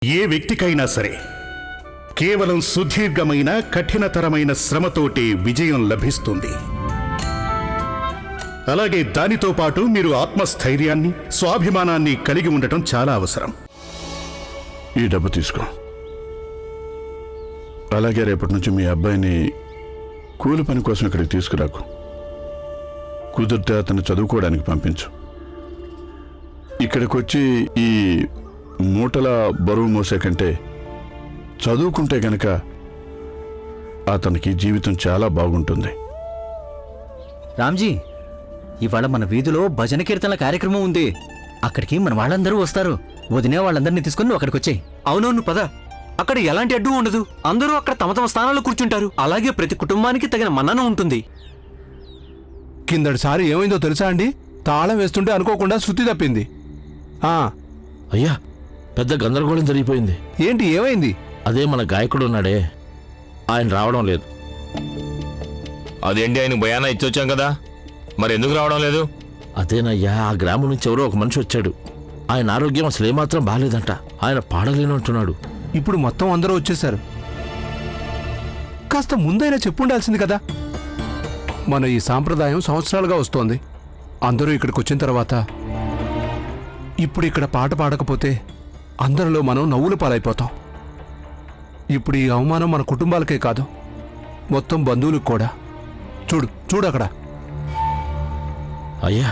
ఏ వ్యక్తికైనా సరే కేవలం సుదీర్ఘమైన కఠినతరమైన శ్రమతోటే విజయం లభిస్తుంది. అలాగే దానితో పాటు మీరు ఆత్మస్థైర్యాన్ని, స్వాభిమానాన్ని కలిగి ఉండటం చాలా అవసరం. ఈ డబ్బు తీసుకో. అలాగే రేపటి నుంచి మీ అబ్బాయిని కూలి పని కోసం ఇక్కడికి తీసుకురాకు. కుదిరితే అతను చదువుకోవడానికి పంపించు. ఇక్కడికి వచ్చి ఈ మూటల బరువు మోసే కంటే చదువుకుంటే గనక అతనికి జీవితం చాలా బాగుంటుంది. రామ్జీ, ఇవాళ మన వీధిలో భజన కీర్తనల కార్యక్రమం ఉంది. అక్కడికి మన వాళ్ళందరూ వస్తారు. వదినే వాళ్ళందరినీ తీసుకుని అక్కడికి వచ్చాయి. అవునవును, పద. అక్కడ ఎలాంటి అడ్డు ఉండదు. అందరూ అక్కడ తమ తమ స్థానాల్లో కూర్చుంటారు. అలాగే ప్రతి కుటుంబానికి తగిన మన్నన ఉంటుంది. కిందటిసారి ఏమైందో తెలుసా అండి? తాళం వేస్తుంటే అనుకోకుండా శృతి తప్పింది. అయ్యా, పెద్ద గందరగోళం జరిగిపోయింది. ఏంటి, ఏమైంది? అదే మన గాయకుడు ఉన్నాడే, ఆయన రావడం లేదు. అదేంటి, ఆయన భయానా ఇచ్చొచ్చాం కదా, మరి ఎందుకు రావడం లేదు? అదేనయ్యా, ఆ గ్రామం నుంచి ఎవరో ఒక మనిషి వచ్చాడు. ఆయన ఆరోగ్యం అసలు ఏమాత్రం బాగాలేదంట. ఆయన పాడలేను అంటున్నాడు. ఇప్పుడు మొత్తం అందరూ వచ్చేశారు. కాస్త ముందైనా చెప్పుండాల్సింది కదా. మన ఈ సాంప్రదాయం సంవత్సరాలుగా వస్తోంది. అందరూ ఇక్కడికి వచ్చిన తర్వాత ఇప్పుడు ఇక్కడ పాట పాడకపోతే అందరిలో మనం నవ్వుల పాలైపోతాం. ఇప్పుడు ఈ అవమానం మన కుటుంబాలకే కాదు, మొత్తం బంధువులకు కూడా. చూడు అక్కడ. అయ్యా,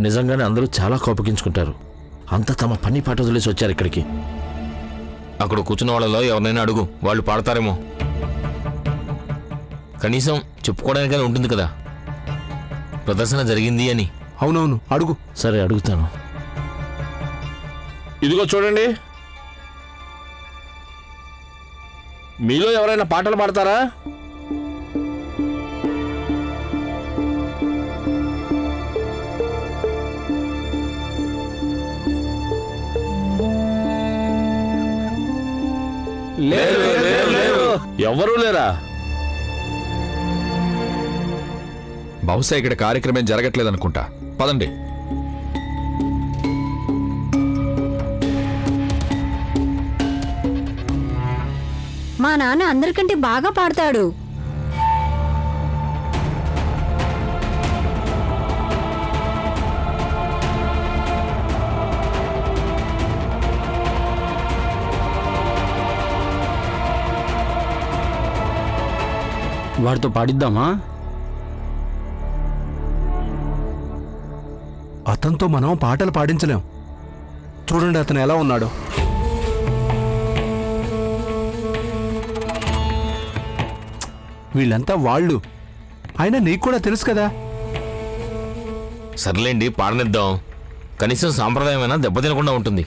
నిజంగానే అందరూ చాలా కోపగించుకుంటారు. అంతా తమ పని పాట వదిలేసి వచ్చారు ఇక్కడికి. అక్కడ కూర్చున్న వాళ్ళలో ఎవరినైనా అడుగు, వాళ్ళు పాడతారేమో. కనీసం చెప్పుకోవడానికైనా ఉంటుంది కదా ప్రదర్శన జరిగింది అని. అవునవును, అడుగు. సరే, అడుగుతాను. ఇదిగో చూడండి, మీలో ఎవరైనా పాటలు పాడతారా? ఎవరూ లేరా? బహుశా ఇక్కడ కార్యక్రమం జరగట్లేదనుకుంటా. పదండి. మా నాన్న అందరికంటే బాగా పాడతాడు. వాడితో పాడిద్దామా? అతనితో మనం పాటలు పాడించలేం. చూడండి అతను ఎలా ఉన్నాడో. వీళ్ళంతా వాళ్ళు. అయినా నీకు కూడా తెలుసు కదా. సర్లేండి, పాడనిద్దాం. కనీసం సాంప్రదాయమైనా దెబ్బతినకుండా ఉంటుంది.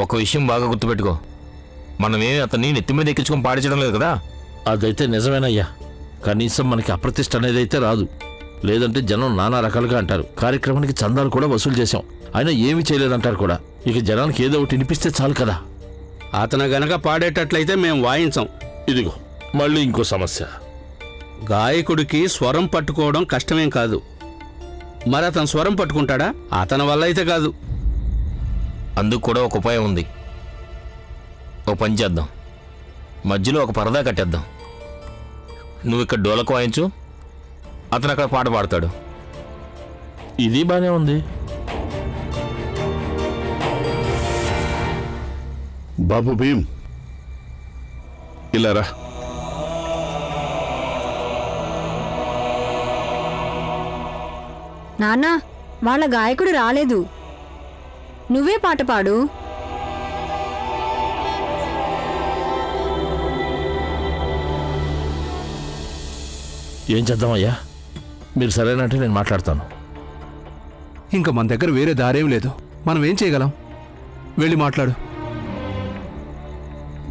ఒక విషయం బాగా గుర్తుపెట్టుకో, మనమేమి అతన్ని నెత్తి మీద ఎక్కించుకొని పాడించడం లేదు కదా. అదైతే నిజమేనయ్యా. కనీసం మనకి అప్రతిష్ట అనేది అయితే రాదు. లేదంటే జనం నానా రకాలుగా అంటారు. కార్యక్రమానికి చందాలు కూడా వసూలు చేశాం, అయినా ఏమీ చేయలేదంటారు కూడా. ఇక జనానికి ఏదో ఒకటి వినిపిస్తే చాలు కదా. అతను గనక పాడేటట్లయితే మేం వాయించాం. ఇదిగో మళ్ళీ ఇంకో సమస్య. గాయకుడికి స్వరం పట్టుకోవడం కష్టమేం కాదు. మరి అతను స్వరం పట్టుకుంటాడా? అతని వల్ల అయితే కాదు. అందుకు కూడా ఒక ఉపాయం ఉంది. ఓ పని చేద్దాం, మధ్యలో ఒక పరదా కట్టేద్దాం. నువ్వు ఇక్కడ డోలకు వాయించు, అతను అక్కడ పాట పాడతాడు. ఇది బానే ఉంది. బాబు భీమ్, ఇలా రా. నాన్న, వాళ్ళ గాయకుడు రాలేదు. నువ్వే పాట పాడు. ఏం చేద్దామయ్యా? మీరు సరేనంటే నేను మాట్లాడతాను. ఇంకా మన దగ్గర వేరే దారేం లేదు. మనం ఏం చేయగలం? వెళ్ళి మాట్లాడు.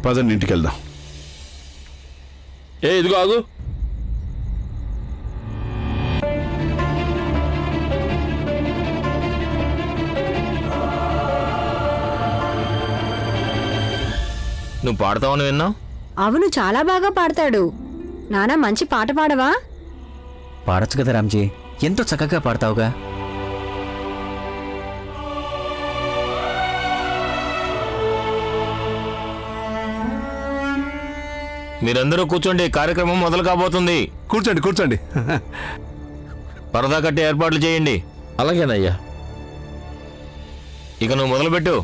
పదండి, ఇంటికి వెళ్దాం. ఇదిగో ఆగు. నువ్వు పాడతావని విన్నా. అవును, చాలా బాగా పాడతాడు. నానా, మంచి పాట పాడవా? పాడచ్చు కదా రామ్జీ, ఎంతో చక్కగా పాడతావుగా. మీరందరూ కూర్చోండి, కార్యక్రమం మొదలు కాబోతుంది. కూర్చోండి కూర్చోండి. పరదా కట్టి ఏర్పాట్లు చేయండి. అలాగేనయ్యా. ఇక నువ్వు మొదలుపెట్టు.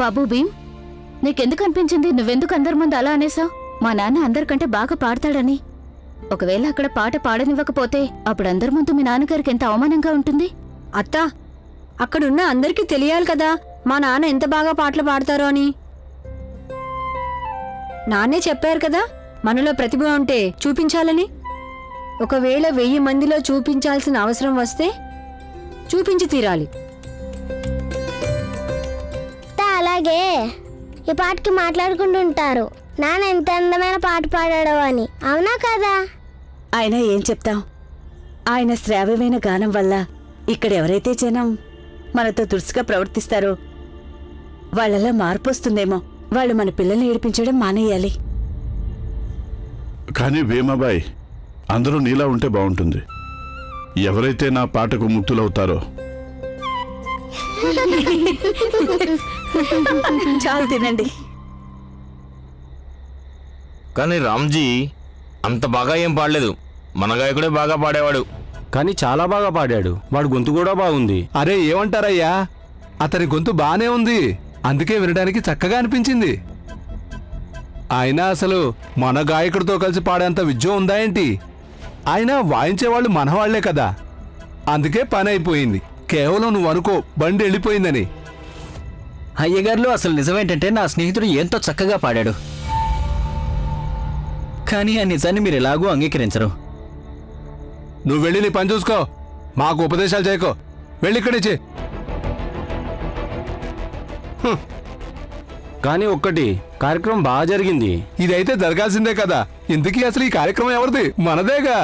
బాబు భీమ్, నీకెందుకు అనిపించింది? నువ్వెందుకు అందరి ముందు అలా అనేసావు? మా నాన్న అందరికంటే బాగా పాడతాడని. ఒకవేళ అక్కడ పాట పాడనివ్వకపోతే అప్పుడు అందరి ముందు మీ నాన్నగారికి ఎంత అవమానంగా ఉంటుంది. అత్తా, అక్కడున్న అందరికీ తెలియాలి కదా మా నాన్న ఎంత బాగా పాటలు పాడతారో అని. నాన్నే చెప్పారు కదా మనలో ప్రతిభ ఉంటే చూపించాలని. ఒకవేళ 1000 మందిలో చూపించాల్సిన అవసరం వస్తే చూపించి తీరాలి. అలాగే ఈ పాటకి మాట్లాడుకుంటుంటారు, నాన్న ఎంత అందమైన పాట పాడాడో అని. అవునా కదా? ఆయన ఏం చెప్తాం, ఆయన శ్రావ్యమైన గానం వల్ల ఇక్కడ ఎవరైతే జనం మనతో దురుసుగా ప్రవర్తిస్తారో వాళ్ళలో మార్పు వస్తుందేమో. వాళ్ళు మన పిల్లల్ని ఏడిపించడం మానేయాలి. కానీ భీమాబాయ్, అందరూ నీలా ఉంటే బాగుంటుంది. ఎవరైతే నా పాటకు ముక్తులవుతారో. చాలు తినండి. కానీ రామ్జీ అంత బాగా ఏం పాడలేదు. మన గాయకుడే బాగా పాడేవాడు. కానీ చాలా బాగా పాడాడు. వాడు గొంతు కూడా బాగుంది. అరే ఏమంటారయ్యా, అతని గొంతు బానే ఉంది, అందుకే వినడానికి చక్కగా అనిపించింది. అయినా అసలు మన గాయకుడితో కలిసి పాడేంత విద్య ఉందా ఏంటి? అయినా వాయించేవాళ్ళు మనవాళ్లే కదా, అందుకే పని అయిపోయింది. కేవలం నువ్వు అనుకో బండి వెళ్ళిపోయిందని. అయ్యగారులు అసలు నిజమేంటంటే నా స్నేహితుడు ఎంతో చక్కగా పాడాడు. కానీ ఆ నిజాన్ని మీరు ఎలాగూ అంగీకరించరు. నువ్వు వెళ్ళి నీ పని చూసుకో, మాకు ఉపదేశాలు చేయకో. వెళ్ళి ఇక్కడి నుంచి. కానీ ఒక్కటి, కార్యక్రమం బాగా జరిగింది. ఇదైతే జరగాల్సిందే కదా. ఇంతకీ అసలు ఈ కార్యక్రమం ఎవరిది? మనదేగా.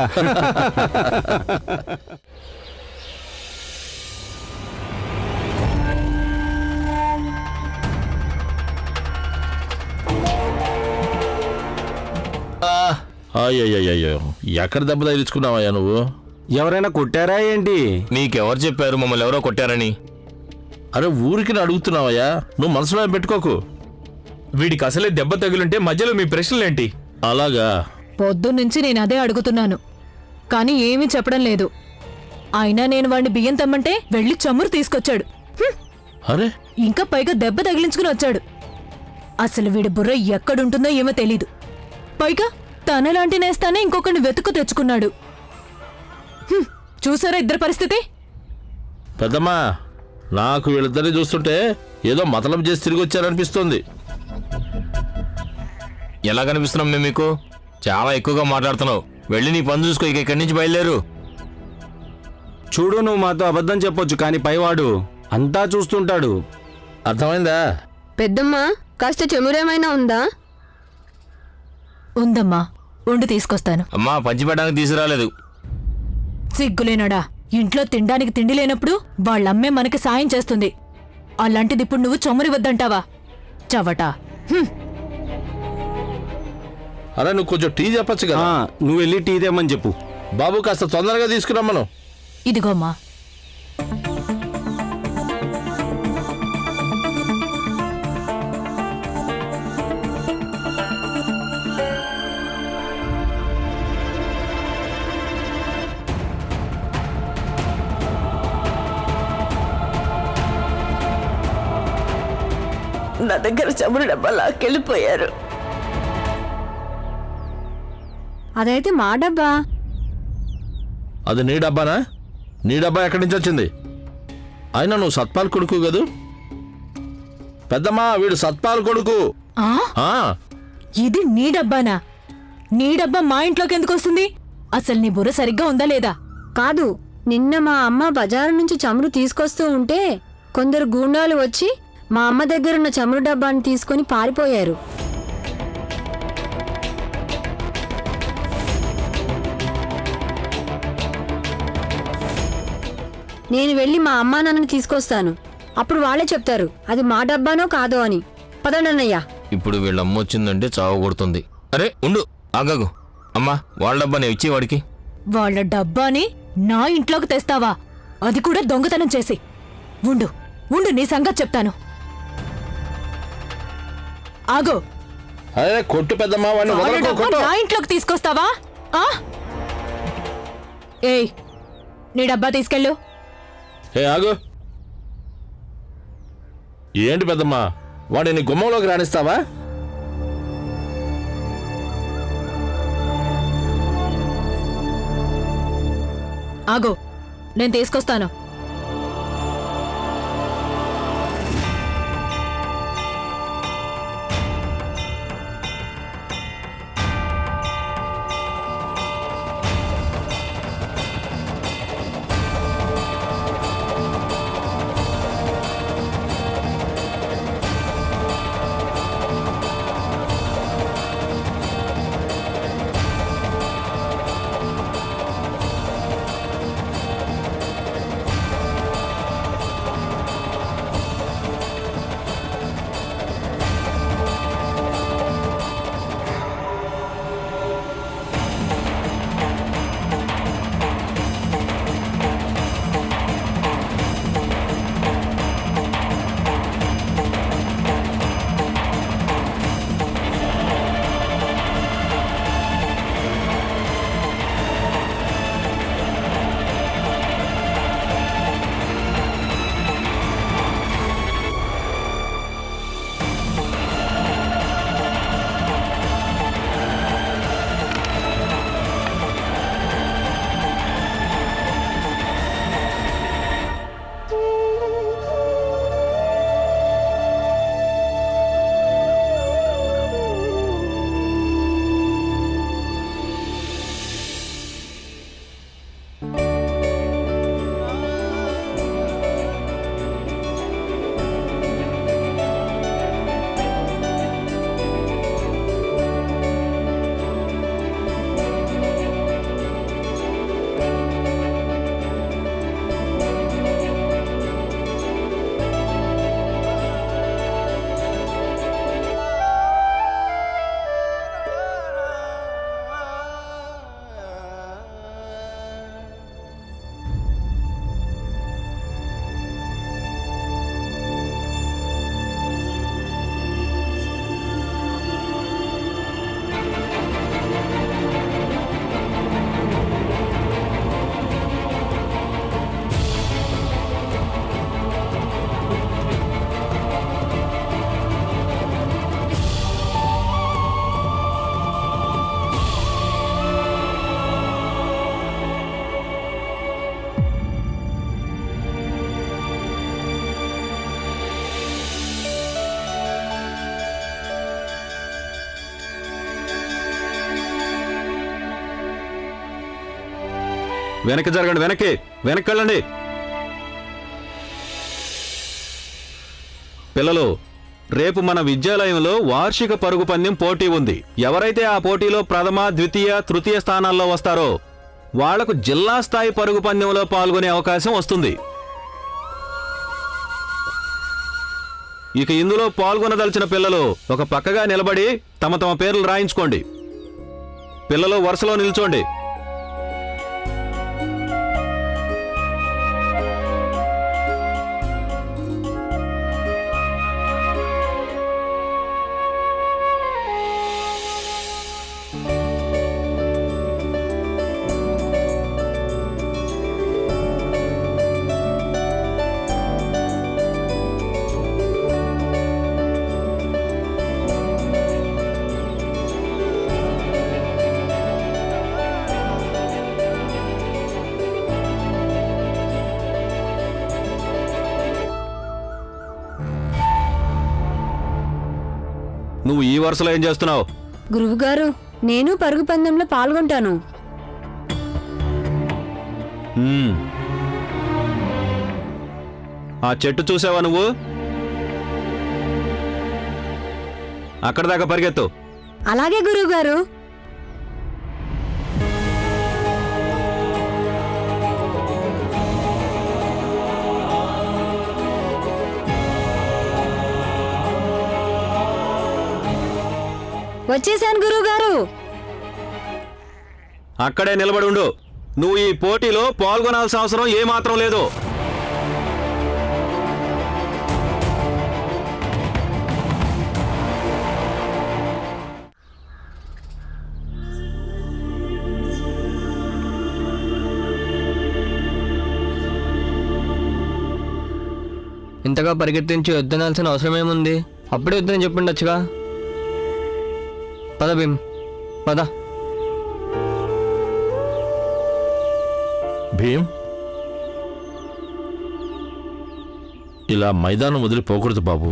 అయ్యయ్యో, ఎక్కడ దెబ్బ తగిలించుకున్నావయ్యా నువ్వు? ఎవరైనా కొట్టారా ఏంటి? నీకెవరు చెప్పారు మమ్మల్ని ఎవరో కొట్టారని? అరే ఊరికి అడుగుతున్నావయ్యా, నువ్వు మనసులో పెట్టుకోకు. వీడికి అసలే దెబ్బ తగులుంటే మధ్యలో మీ ప్రశ్నలేంటి? అలాగా? పొద్దున్నుంచి నేను అదే అడుగుతున్నాను, కానీ ఏమీ చెప్పడం లేదు. అయినా నేను వాడిని బియ్యం తెమ్మంటే వెళ్ళి చమురు తీసుకొచ్చాడు. అరే ఇంకా పైగా దెబ్బ తగిలించుకుని వచ్చాడు. అసలు వీడి బుర్ర ఎక్కడుంటుందో ఏమో తెలీదు. పైగా తనలాంటి నేస్తానే ఇంకొకరిని వెతుకు తెచ్చుకున్నాడు. చూసారా ఇద్దరు పరిస్థితి? పెద్దమ్మా, నాకు వీళ్ళిద్దరిని చూస్తుంటే ఏదో మతలబు చేసి తిరిగి వచ్చారనిపిస్తోంది. ఎలా కనిపిస్తున్నాం మేము మీకు? చాలా ఎక్కువగా మాట్లాడుతున్నావు. వెళ్ళి నీ పని చూసుకో, ఇక ఇక్కడి నుంచి బయలుదేరు. చూడు, నువ్వు మాతో అబద్ధం చెప్పొచ్చు, కానీ పైవాడు అంతా చూస్తుంటాడు. అర్థమైందా? పెద్దమ్మా, కాస్త చెమురేమైనా ఉందా? ఉందమ్మా, ఉండి తీసుకొస్తాను. అమ్మా, పంచిపెట్టడానికి తీసుకురాలేదు. సిగ్గులేనాడా, ఇంట్లో తినడానికి తిండి లేనప్పుడు వాళ్ళమ్మే మనకి సాయం చేస్తుంది. అలాంటిది ఇప్పుడు నువ్వు చమురి వద్దంటావా? చవటా. అరే నువ్వు కొంచెం టీ చెప్పచ్చు కదా. నువ్వు వెళ్ళి టీ తెమ్మని చెప్పు. బాబు కాస్త తొందరగా తీసుకురమ్మను. ఇదిగోమ్మా. నా దగ్గర చమురు డబ్బా లాక్కెళ్ళిపోయారు. అదైతే మా డబ్బా. అది నీ డబ్బానా? నీ డబ్బా ఎక్కడి నుంచి వచ్చింది? అయినా నువ్వు సత్పాల్ కొడుకు కదూ? పెద్దమ్మా, వీడు సత్పాల్ కొడుకు. ఆ, ఇది నీ డబ్బానా? నీ డబ్బా మా ఇంట్లోకి ఎందుకు వస్తుంది? అసలు నీ బుర్ర సరిగ్గా ఉందా లేదా? కాదు, నిన్న మా అమ్మ బజారు నుంచి చమురు తీసుకొస్తూ ఉంటే కొందరు గూండాలు వచ్చి మా అమ్మ దగ్గరున్న చమురు డబ్బాని తీసుకొని పారిపోయారు. నేను వెళ్ళి మా అమ్మా నాన్నని తీసుకొస్తాను. అప్పుడు వాళ్ళే చెప్తారు అది మా డబ్బానో కాదో అని. పదండన్నయ్యా. ఇప్పుడు వీళ్ళ అమ్మ వచ్చిందంటే చావు కొడుతుంది. అరే ఉండు, ఆగాగు. అమ్మా, వాళ్ళ డబ్బా నేను ఇచ్చి వాడికి. వాళ్ళ డబ్బాని నా ఇంట్లోకి తెస్తావా? అది కూడా దొంగతనం చేసి. ఉండు ఉండు, నీ సంగతి చెప్తాను. ఆగో. అరే కొట్టు పెద్దమ్మా, వాడిని వాళ్ళ వదలకు, డబ్బా కొట్టు. నా ఇంట్లోకి తీసుకొస్తావా? ఏయ్, నీ డబ్బా తీసుకెళ్ళు. ఏ ఆగు. ఏంటి పెద్దమ్మా, వాడిని గుమ్మంలోకి రాణిస్తావా? ఆగో, నేను తీసుకొస్తాను. వెనక్కి జరగండి, వెనక్కి వెనక్కి వెళ్ళండి. పిల్లలు, రేపు మన విద్యాలయంలో వార్షిక పరుగు పందెం పోటీ ఉంది. ఎవరైతే ఆ పోటీలో ప్రథమ, ద్వితీయ, తృతీయ స్థానాల్లో వస్తారో వాళ్లకు జిల్లా స్థాయి పరుగు పందెంలో పాల్గొనే అవకాశం వస్తుంది. ఇక ఇందులో పాల్గొనదలిచిన పిల్లలు ఒక పక్కగా నిలబడి తమ తమ పేర్లు రాయించుకోండి. పిల్లలు వరుసలో నిల్చోండి. నువ్వు ఈ వరుసలో ఏం చేస్తున్నావు? గురువుగారు, నేను పరుగు పందెంలో పాల్గొంటాను. ఆ చెట్టు చూసావా నువ్వు? అక్కడ దాకా పరిగెత్తు. అలాగే గురువుగారు. వచ్చేసాను గురువుగారు. అక్కడే నిలబడి ఉండు. నువ్వు ఈ పోటీలో పాల్గొనాల్సిన అవసరం ఏమాత్రం లేదు. ఇంతగా పరిగెత్తించి వద్దనాల్సిన అవసరం ఏముంది? అప్పుడే వద్దని చెప్పిండొచ్చుగా. పద భీమ్, పద. భీమ్, ఇలా మైదానం వదిలిపోకూడదు బాబు.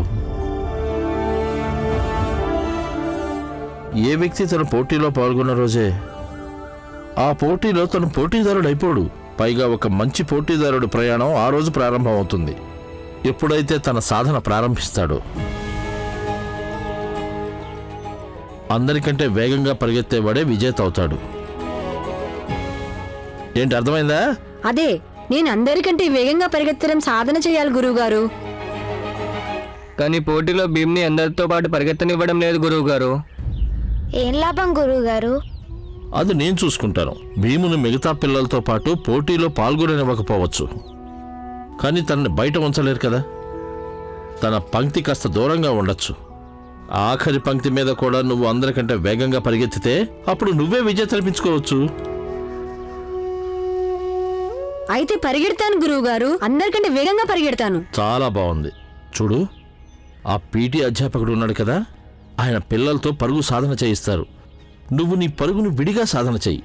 ఏ వ్యక్తి తన పోటీలో పాల్గొన్న రోజే ఆ పోటీలో తను పోటీదారుడు అయిపోడు. పైగా ఒక మంచి పోటీదారుడు ప్రయాణం ఆ రోజు ప్రారంభం అవుతుంది ఎప్పుడైతే తన సాధన ప్రారంభిస్తాడో. అందరికంటే వేగంగా పరిగెత్తేవాడే విజేత అవుతాడు. ఏంటి, అర్థమైందా? అదే, నేను అందరికంటే వేగంగా పరిగెత్తడం సాధన చేయాలి గురువుగారు. కానీ పోటీలో భీమ్ని అందరితో పాటు పరిగెత్తనివ్వడం లేదు గురువుగారు. ఏం లాభం గురువుగారు? అది నేను చూసుకుంటాను. భీముని మిగతా పిల్లలతో పాటు పోటీలో పాల్గొననివ్వకపోవచ్చు, కానీ తనని బయట ఉంచలేరు కదా. తన పంక్తి కాస్త దూరంగా ఉండొచ్చు. ఆఖరి పంక్తి మీద కూడా నువ్వు అందరికంటే వేగంగా పరిగెత్తితే అప్పుడు నువ్వే విజేత అనిపించుకోవచ్చు. అయితే పరిగెడతాను గురువుగారు, అందరికంటే వేగంగా పరిగెడతాను. చాలా బాగుంది. చూడు, ఆ పీటీ అధ్యాపకుడు ఉన్నాడు కదా, ఆయన పిల్లలతో పరుగు సాధన చేయిస్తారు. నువ్వు నీ పరుగును విడిగా సాధన చెయ్యి.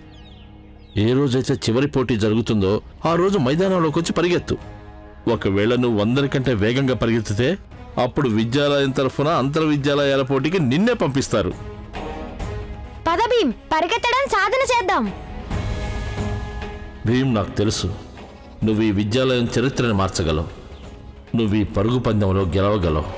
ఏ రోజైతే చివరి పోటీ జరుగుతుందో ఆ రోజు మైదానంలోకి వచ్చి పరిగెత్తు. ఒకవేళ నువ్వు అందరికంటే వేగంగా పరిగెత్తితే అప్పుడు విద్యాలయం తరఫున అంతర్ విద్యాలయాల పోటీకి నిన్నే పంపిస్తారు. పద భీమ్, పరిగెత్తడం సాధన చేద్దాం. భీమ్, నాకు తెలుసు నువ్వు ఈ విద్యాలయం చరిత్రను మార్చగలవు. నువ్వు ఈ పరుగు పందెంలో గెలవగలవు.